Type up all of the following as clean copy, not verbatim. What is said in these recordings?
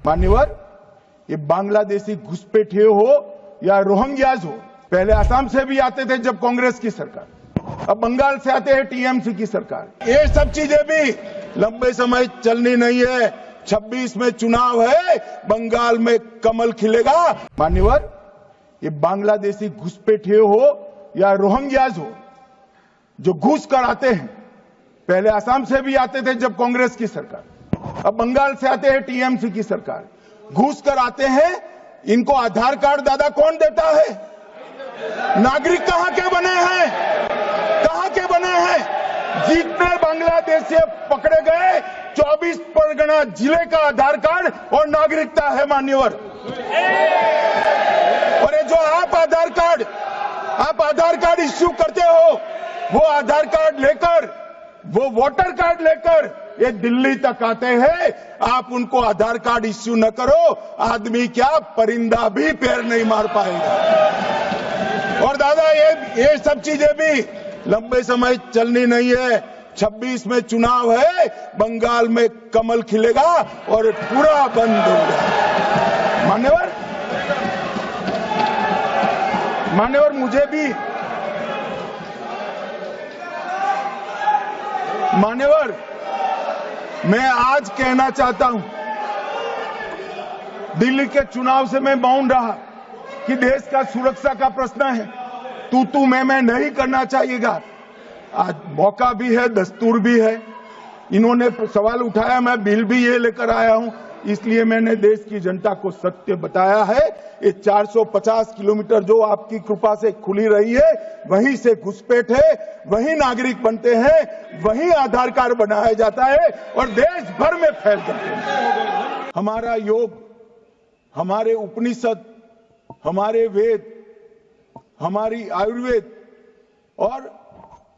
मान्यवर, ये बांग्लादेशी घुसपैठिए हो या रोहिंग्याज हो, पहले असम से भी आते थे जब कांग्रेस की सरकार, अब बंगाल से आते हैं टीएमसी की सरकार। ये सब चीजें भी लंबे समय चलनी नहीं है। 26 में चुनाव है, बंगाल में कमल खिलेगा। मान्यवर, ये बांग्लादेशी घुसपैठिए हो या रोहिंग्याज हो, जो घुस कर आते हैं, पहले असम से भी आते थे जब कांग्रेस की सरकार, अब बंगाल से आते हैं टीएमसी की सरकार, घुस कर आते हैं। इनको आधार कार्ड दादा कौन देता है? नागरिक कहां के बने हैं? कहां के बने हैं? जितने बांग्लादेशी पकड़े गए 24 परगना जिले का आधार कार्ड और नागरिकता है मान्यवर। और ये जो आप आधार कार्ड इश्यू करते हो, वो आधार कार्ड लेकर, वो वोटर कार्ड लेकर ये दिल्ली तक आते हैं। आप उनको आधार कार्ड इश्यू न करो, आदमी क्या परिंदा भी पैर नहीं मार पाएगा। और दादा ये सब चीजें भी लंबे समय चलनी नहीं है। 26 में चुनाव है, बंगाल में कमल खिलेगा और पूरा बंद होगा। मान्यवर, मुझे भी मैं आज कहना चाहता हूं, दिल्ली के चुनाव से मैं मौन रहा कि देश का सुरक्षा का प्रश्न है, तू मैं नहीं करना चाहिएगा। आज मौका भी है, दस्तूर भी है। इन्होंने सवाल उठाया, मैं बिल भी ये लेकर आया हूं, इसलिए मैंने देश की जनता को सत्य बताया है। ये 450 किलोमीटर जो आपकी कृपा से खुली रही है, वहीं से घुसपैठ है, वहीं नागरिक बनते हैं, वहीं आधार कार्ड बनाया जाता है और देश भर में फैल जाते हैं। हमारा योग, हमारे उपनिषद, हमारे वेद, हमारी आयुर्वेद और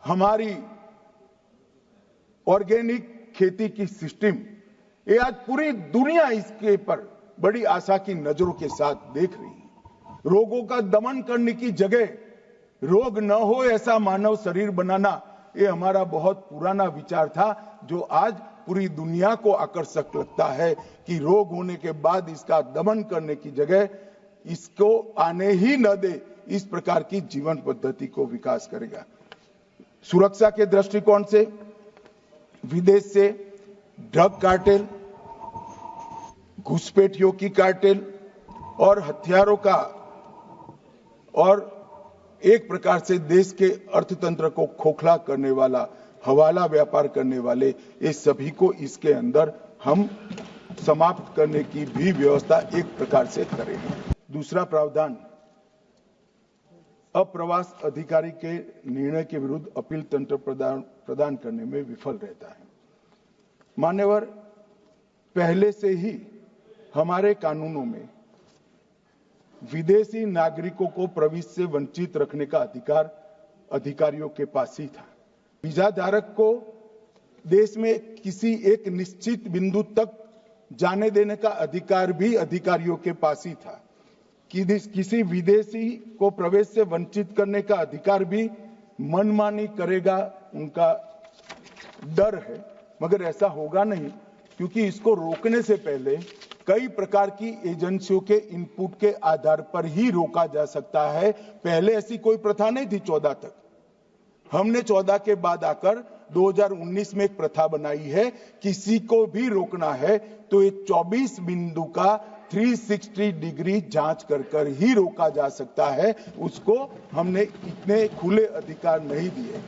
हमारी ऑर्गेनिक खेती की सिस्टम, ये आज पूरी दुनिया इसके पर बड़ी आशा की नजरों के साथ देख रही है। रोगों का दमन करने की जगह रोग न हो ऐसा मानव शरीर बनाना, ये हमारा बहुत पुराना विचार था, जो आज पूरी दुनिया को आकर्षक लगता है कि रोग होने के बाद इसका दमन करने की जगह इसको आने ही न दे, इस प्रकार की जीवन पद्धति को विकास करेगा। सुरक्षा के दृष्टिकोण से विदेश से ड्रग कार्टेल, घुसपैठियों की कार्टेल और हथियारों का और एक प्रकार से देश के अर्थतंत्र को खोखला करने वाला हवाला व्यापार करने वाले, ये सभी को इसके अंदर हम समाप्त करने की भी व्यवस्था एक प्रकार से करेंगे। दूसरा प्रावधान, अप्रवास अधिकारी के निर्णय के विरुद्ध अपील तंत्र प्रदान करने में विफल रहता है। मान्यवर, पहले से ही हमारे कानूनों में विदेशी नागरिकों को प्रवेश से वंचित रखने का अधिकार अधिकारियों के पास ही था। वीजा धारक को देश में किसी एक निश्चित बिंदु तक जाने देने का अधिकार भी अधिकारियों के पास ही था। किसी विदेशी को प्रवेश से वंचित करने का अधिकार भी मनमानी करेगा, उनका डर है, मगर ऐसा होगा नहीं, क्योंकि इसको रोकने से पहले कई प्रकार की एजेंसियों के इनपुट के आधार पर ही रोका जा सकता है। पहले ऐसी कोई प्रथा नहीं थी 14 तक। हमने 14 के बाद आकर 2019 में एक प्रथा बनाई है। किसी को भी रोकना है तो ये 24 बिंदु का 360 डिग्री जांच कर ही रोका जा सकता है। उसको हमने इतने खुले अधिकार नहीं दिए।